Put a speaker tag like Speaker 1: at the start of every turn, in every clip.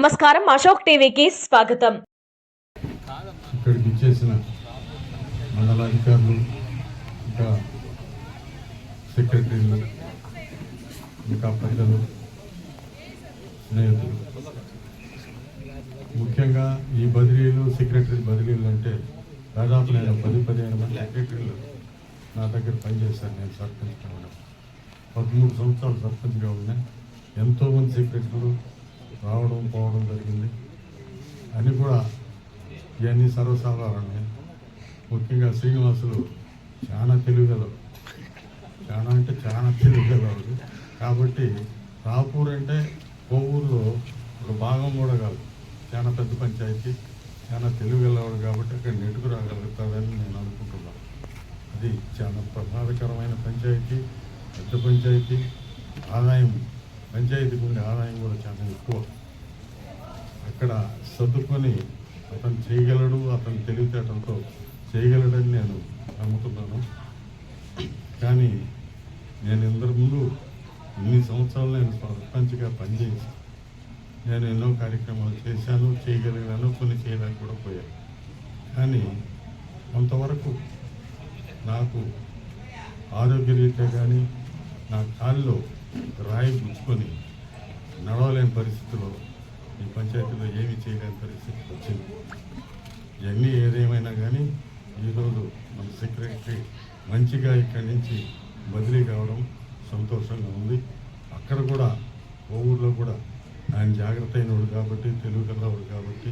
Speaker 1: నమస్కారం, అశోక్ టీవీకి స్వాగతం.
Speaker 2: ఇక్కడికి ఇచ్చేసిన మండల అధికారులు, ఇంకా సెక్రటరీలు, ఇంకా ప్రజలు, స్నేహితులు, ముఖ్యంగా ఈ బదిలీలు, సెక్రటరీ బదిలీలు అంటే దాదాపు నేను 10-15 మంది సెక్రటరీలు నా దగ్గర పనిచేశాను. నేను సర్పంచ్గా ఉన్నాను, 13 సంవత్సరాలు సర్పంచ్గా ఉన్నా. ఎంతోమంది సెక్రటరీలు రావడం పోవడం జరిగింది. అని కూడా ఇవన్నీ సర్వసాధారణమే. ముఖ్యంగా శ్రీనివాసులు చాలా తెలివిగలరు, చాలా అంటే చాలా తెలివిగలరు. కాబట్టి రాపూర్ అంటే కోవూరులో ఒక భాగం కూడా కాదు, చాలా పెద్ద పంచాయతీ, చాలా తెలివిగలవాడు. కాబట్టి అక్కడ నెట్టుకు రాగలుగుతాడని నేను అనుకుంటున్నాను. అది చాలా ప్రమాదకరమైన పంచాయతీ, పెద్ద పంచాయతీ. ఆదాయం, పంచాయతీకి ఉండే ఆదాయం కూడా చాలా ఎక్కువ. అక్కడ సర్దుకొని అతను చేయగలడు, అతను తెలివితేటలతో చేయగలడని నేను నమ్ముతున్నాను. కానీ నేను ఇందరి ముందు ఇన్ని సంవత్సరాలు నేను సర్పంచ్గా పనిచేసి నేను ఎన్నో కార్యక్రమాలు చేశాను, చేయగలిగాను, కొన్ని చేయడానికి కూడా పోయాను. కానీ కొంతవరకు నాకు ఆరోగ్యరీత్యా కానీ నా కాల్లో రాయి గుచ్చుకొని నడవలేని పరిస్థితిలో ఈ పంచాయతీలో ఏమీ చేయలేని పరిస్థితి వచ్చింది. ఇవన్నీ ఏదేమైనా కానీ ఈరోజు మన సెక్రటరీ మంచిగా ఇక్కడి నుంచి బదిలీ కావడం సంతోషంగా ఉంది. అక్కడ కూడా ఊళ్ళో కూడా ఆయన జాగ్రత్త అయినవాడు కాబట్టి, తెలివిగలవాడు కాబట్టి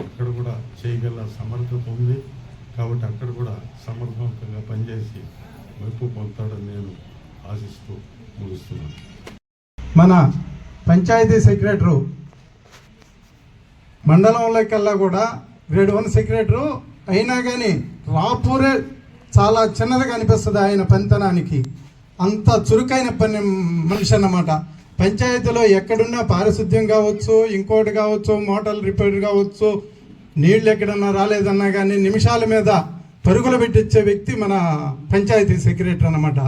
Speaker 2: అక్కడ కూడా చేయగల సమర్థత ఉంది. కాబట్టి అక్కడ కూడా సమర్థవంతంగా పనిచేసి మెప్పు పొందుతాడని నేను ఆశిస్తూ ముగిస్తున్నాను.
Speaker 3: మన పంచాయతీ సెక్రటరీ మండలంలోకల్లా కూడా గ్రేడ్ 1 సెక్రటరీ అయినా కానీ రాపూరే చాలా చిన్నదిగా అనిపిస్తుంది ఆయన పనితనానికి. అంత చురుకైన మనిషి అన్నమాట. పంచాయతీలో ఎక్కడున్నా పారిశుద్ధ్యం కావచ్చు, ఇంకోటి కావచ్చు, మోటార్లు రిపేర్ కావచ్చు, నీళ్ళు ఎక్కడన్నా రాలేదన్నా కానీ నిమిషాల మీద పరుగులు పెట్టించే వ్యక్తి మన పంచాయతీ సెక్రటరీ అన్నమాట.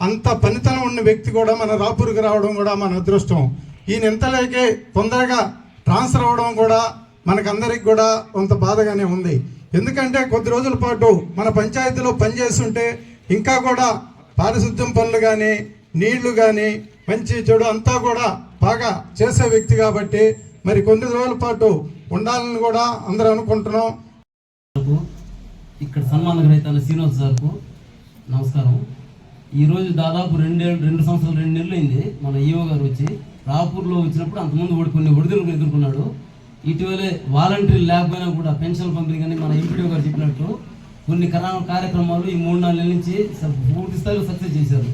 Speaker 3: అంత పనితనం ఉన్న వ్యక్తి కూడా మన రాపూర్కి రావడం కూడా మన అదృష్టం. ఈయన ఇంతలోకే తొందరగా ట్రాన్స్ఫర్ అవ్వడం కూడా మనకందరికి కూడా కొంత బాధగానే ఉంది. ఎందుకంటే కొద్ది రోజుల పాటు మన పంచాయతీలో పనిచేస్తుంటే ఇంకా కూడా పారిశుద్ధ్యం పనులు కానీ, నీళ్లు కానీ, మంచి చెడు అంతా కూడా బాగా చేసే వ్యక్తి కాబట్టి మరి కొన్ని రోజుల పాటు ఉండాలని కూడా అందరూ అనుకుంటున్నాం.
Speaker 4: ఇక్కడ సన్మాన గ్రహీత శ్రీనివాస్ సార్కు నమస్కారం. ఈరోజు దాదాపు 2 సంవత్సరాలు 2 నెలలు అయింది మన ఈఓ గారు వచ్చి రాపూర్లో వచ్చినప్పుడు. అంతకుముందు కొన్ని ఒడిదుడుకులు ఎదుర్కొన్నాడు. ఇటీవలే వాలంటీర్ లేకపోయినా కూడా పెన్షన్ పంపిణీ కానీ మన ఎంపీడీ గారు చెప్పినట్టు కొన్ని కార్యక్రమాలు ఈ 3-4 నెలల నుంచి పూర్తి స్థాయిలో సక్సెస్ చేశారు.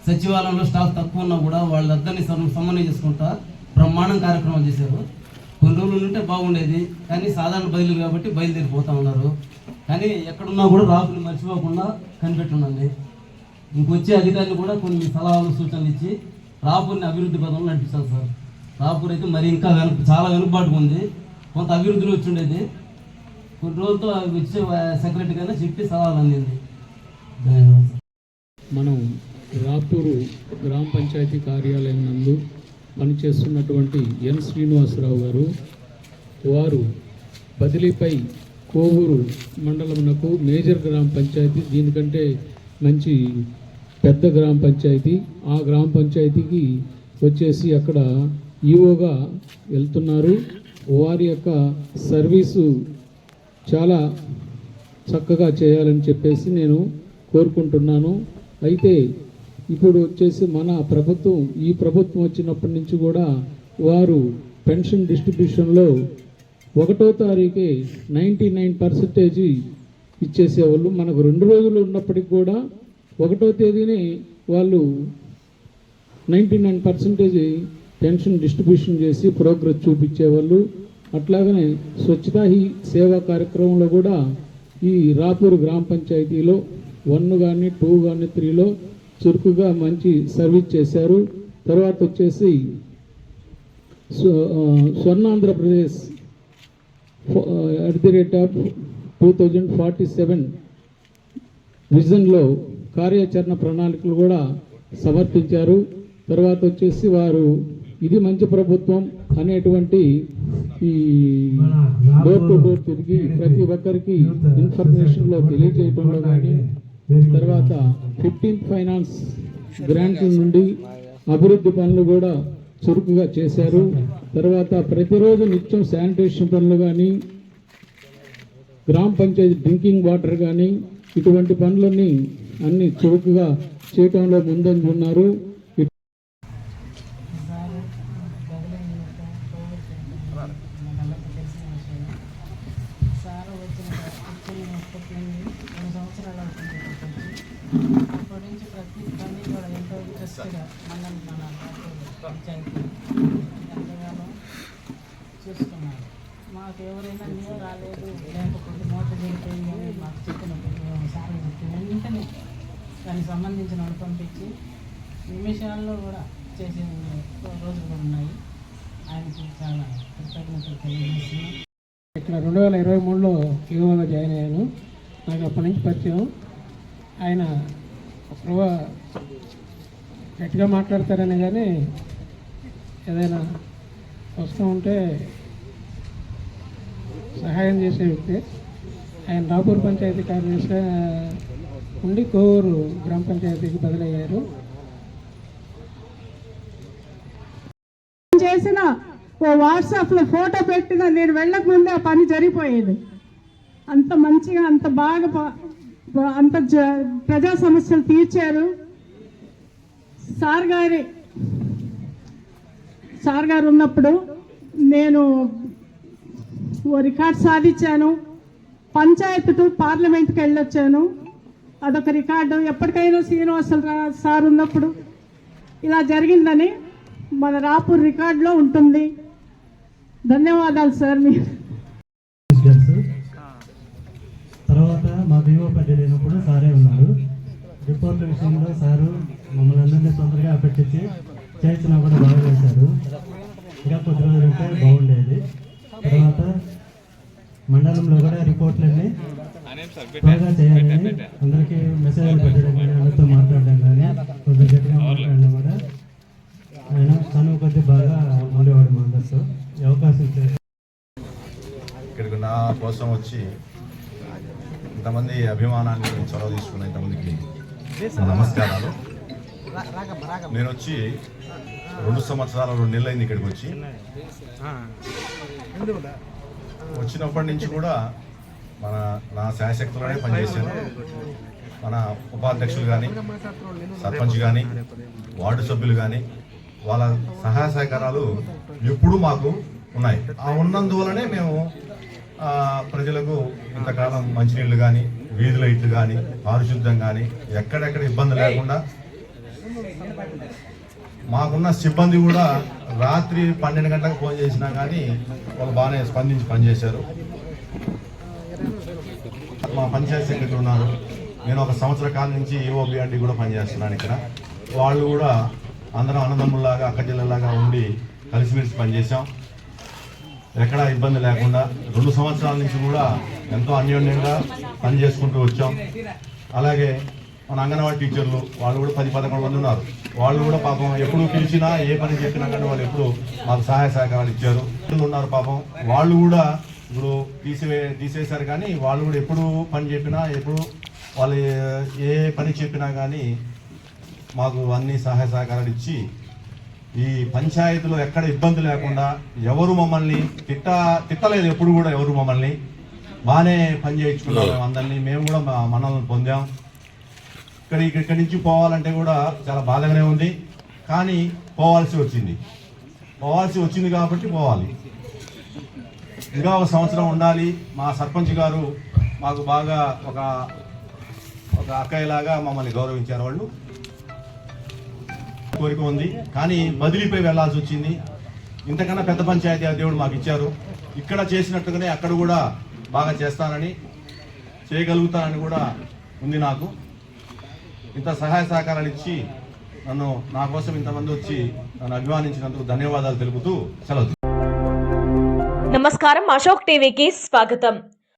Speaker 4: సచివాలయంలో స్టాఫ్ తక్కువ ఉన్నా కూడా వాళ్ళందరినీ సమన్వయం చేసుకుంటా బ్రహ్మాండం కార్యక్రమాలు చేశారు. కొన్ని రోజులు ఉంటే బాగుండేది, కానీ సాధారణ బదిలీలు కాబట్టి బయలుదేరిపోతూ ఉన్నారు. కానీ ఎక్కడున్నా కూడా రాపుని మర్చిపోకుండా కనిపెట్టుండండి. ఇంకొచ్చే అధికారులు కూడా కొన్ని సలహాలు, సూచనలు ఇచ్చి రాపూర్ని అభివృద్ధి పదంలో నడిపించాలి సార్. రాపూర్ అయితే మరి ఇంకా చాలా వెనుకబాటుగా ఉంది. కొంత అభివృద్ధిలో వచ్చి ఉండేది. కొన్ని రోజులతో వచ్చే సెక్రటరీ గానే చెప్పి సలహాలు అందింది.
Speaker 5: మనం రాపూరు గ్రామ పంచాయతీ కార్యాలయం నందు పనిచేస్తున్నటువంటి ఎన్ శ్రీనివాసరావు గారు, వారు బదిలీపై కోవూరు మండలమునకు మేజర్ గ్రామ పంచాయతీ, దీనికంటే మంచి పెద్ద గ్రామ పంచాయతీ, ఆ గ్రామ పంచాయతీకి వచ్చేసి అక్కడ ఈఓగా వెళ్తున్నారు. వారి యొక్క సర్వీసు చాలా చక్కగా చేయాలని చెప్పేసి నేను కోరుకుంటున్నాను. అయితే ఇప్పుడు వచ్చేసి మన ప్రభుత్వం, ఈ ప్రభుత్వం వచ్చినప్పటి నుంచి కూడా వారు పెన్షన్ డిస్ట్రిబ్యూషన్లో 1వ తారీఖే 99% ఇచ్చేసేవాళ్ళు. మనకు 2 రోజులు ఉన్నప్పటికి కూడా 1వ తేదీని వాళ్ళు 99% పెన్షన్ డిస్ట్రిబ్యూషన్ చేసి ప్రోగ్రెస్ చూపించేవాళ్ళు. అట్లాగనే స్వచ్ఛతా హీ సేవా కార్యక్రమంలో కూడా ఈ రాపూర్ గ్రామ పంచాయతీలో 1 కానీ 2 కానీ 3లో చురుకుగా మంచి సర్వీస్ చేశారు. తర్వాత వచ్చేసి స్వర్ణాంధ్రప్రదేశ్ @2047 విజన్లో కార్యాచరణ ప్రణాళికలు కూడా సమర్పించారు. తర్వాత వచ్చేసి వారు ఇది మంచి ప్రభుత్వం అనేటువంటి ఈ డోర్ టు డోర్ తిరిగి ప్రతి ఒక్కరికి ఇన్ఫర్మేషన్లో తెలియజేయడంలో కానీ, తర్వాత 15th ఫైనాన్స్ గ్రాంట్ల నుండి అభివృద్ధి పనులు కూడా చురుకుగా చేశారు. తర్వాత ప్రతిరోజు నిత్యం శానిటేషన్ పనులు కానీ, గ్రామ పంచాయతీ డ్రింకింగ్ వాటర్ కానీ, ఇటువంటి పనులన్నీ అన్ని చురుకుగా చేయటంలో ముందంజ ఉన్నారు.
Speaker 6: సార్ వచ్చిన 2 సంవత్సరాలు అవుతుంది. అప్పటి నుంచి ప్రతి పని కూడా ఎంతో ఇంట్రెస్ట్గా మన పంచాయతీ ఎంతగానో చూసుకున్నారు. మాకు ఎవరైనా నీరు రాలేదు, లేకపోతే మోటార్ జరిగిపోయింది అని మాకు చెప్పినప్పుడు మేము సార్ చెప్పి వెంటనే దానికి సంబంధించిన వాళ్ళు పంపించి నిమిషాల్లో కూడా చేసే రోజులు కూడా ఉన్నాయి. ఆయనకి చాలా కృతజ్ఞతలు తెలియజేస్తున్నాం.
Speaker 7: ఇక్కడ 2023లో ఈవోగా జాయిన్ అయ్యాను. నాకు అప్పటి నుంచి పరిచయం. ఆయన గట్టిగా మాట్లాడతారని కానీ ఏదైనా వస్తూ ఉంటే సహాయం చేసే వ్యక్తి. ఆయన రాపూర్ పంచాయతీ కార్యదర్శిగా ఉండి కోవూరు గ్రామ పంచాయతీకి బదిలయ్యారు.
Speaker 8: చేసిన ఓ వాట్సాప్లో ఫోటో పెట్టిన నేను వెళ్ళక ముందే ఆ పని జరిగిపోయేది. అంత మంచిగా అంత బాగా అంత ప్రజా సమస్యలు తీర్చారు. సార్ గారు ఉన్నప్పుడు నేను ఓ రికార్డ్ సాధించాను. పంచాయత్ టు పార్లమెంట్కి వెళ్ళొచ్చాను. అదొక రికార్డు. ఎప్పటికైనా శ్రీనివాసరావు సార్ ఉన్నప్పుడు ఇలా జరిగిందని మన రాపూర్ రికార్డులో ఉంటుంది. ధన్యవాదాలు సార్. మీరు
Speaker 9: తర్వాత మా బీఓ పడ్డ లేనప్పుడు సారే ఉన్నారు. రిపోర్ట్ల విషయంలో సారు మమ్మల్ని అందరినీ తొందరగా పెట్టించి చేయించినా కూడా బాగా చేశారు. ఇంకా కొద్ది రోజులు ఉంటే బాగుండేది. తర్వాత మండలంలో కూడా రిపోర్ట్లన్నీ త్వరగా చేయాలని అందరికీ మెసేజ్లు పెట్టడం కానీ, అందరితో మాట్లాడడం కానీ, కొద్దిగా గట్టిగా మాట్లాడడం కూడా ఆయన తను కొద్ది బాగా ఉండేవాడు మా అందరితో. ఈ అవకాశం ఇచ్చారు.
Speaker 10: ఇక్కడికి నా కోసం వచ్చి ఇంతమంది అభిమానాన్ని చొరవ తీసుకున్న ఇంతమందికి నమస్కారాలు. నేను వచ్చి 2 సంవత్సరాలు 2 నెలలు అయింది ఇక్కడికి వచ్చి. వచ్చినప్పటి నుంచి కూడా నా శాయశక్తులనే పనిచేశాను. మన ఉపాధ్యక్షులు కానీ, సర్పంచ్ కానీ, వార్డు సభ్యులు కానీ, వాళ్ళ సహాయ సహకారాలు ఎప్పుడూ మాకు ఉన్నాయి. ఆ ఉన్నందువలనే మేము ప్రజలకు ఇంతకాలం మంచినీళ్ళు కానీ, వీధి లైట్లు కానీ, పారిశుద్ధ్యం కానీ ఎక్కడెక్కడ ఇబ్బంది లేకుండా, మాకున్న సిబ్బంది కూడా రాత్రి 12 గంటలకు ఫోన్ చేసినా కానీ వాళ్ళు బాగానే స్పందించి పనిచేశారు. మా పంచాయతీ సెక్రటరీ ఉన్నారు. నేను 1 సంవత్సర కాలం నుంచి ఈఓబిఆర్డి కూడా పనిచేస్తున్నాను ఇక్కడ. వాళ్ళు కూడా అందరం అన్నదమ్ముల్లాగా, అక్కచెల్లెల్లాగా ఉండి కలిసిమెలిసి పనిచేసాం. ఎక్కడా ఇబ్బంది లేకుండా 2 సంవత్సరాల నుంచి కూడా ఎంతో అన్యోన్యంగా పనిచేసుకుంటూ వచ్చాం. అలాగే మన అంగన్వాడీ టీచర్లు వాళ్ళు కూడా 10-11 మంది ఉన్నారు. వాళ్ళు కూడా పాపం ఎప్పుడు పిలిచినా ఏ పని చెప్పినా కానీ వాళ్ళు ఎప్పుడు మాకు సహాయ సహకారాలు ఇచ్చారు. ఉన్నారు పాపం వాళ్ళు కూడా ఇప్పుడు తీసేశారు కానీ వాళ్ళు కూడా ఎప్పుడు పని చెప్పినా, ఎప్పుడు వాళ్ళు ఏ పని చెప్పినా కానీ మాకు అన్ని సహాయ సహకారాలు ఇచ్చి ఈ పంచాయతీలో ఎక్కడ ఇబ్బంది లేకుండా ఎవరు మమ్మల్ని తిట్టలేదు. ఎప్పుడు కూడా ఎవరు మమ్మల్ని బాగానే పని చేయించుకున్నాం. మేము అందరినీ మేము కూడా మనల్ని పొందాం. ఇక్కడి నుంచి పోవాలంటే కూడా చాలా బాధగానే ఉంది. కానీ పోవాల్సి వచ్చింది కాబట్టి పోవాలి. ఇంకా 1 సంవత్సరం ఉండాలి. మా సర్పంచ్ గారు మాకు బాగా ఒక అక్కయ్యలాగా మమ్మల్ని గౌరవించారు. వాళ్ళు కోరిక ఉంది కానీ బదిలీపై వెళ్లాల్సి వచ్చింది. ఇంతకన్నా పెద్ద పంచాయతీ దేవుడు మాకు ఇచ్చారు. ఇక్కడ చేసినట్టుగానే అక్కడ కూడా బాగా చేస్తానని, చేయగలుగుతానని కూడా ఉంది నాకు. ఇంత సహాయ సహకారాలు ఇచ్చి నా కోసం ఇంతమంది వచ్చి నన్ను అభిమానించినందుకు ధన్యవాదాలు తెలుపుతూ సెలవు.
Speaker 1: నమస్కారం, అశోక్ టీవీకి స్వాగతం.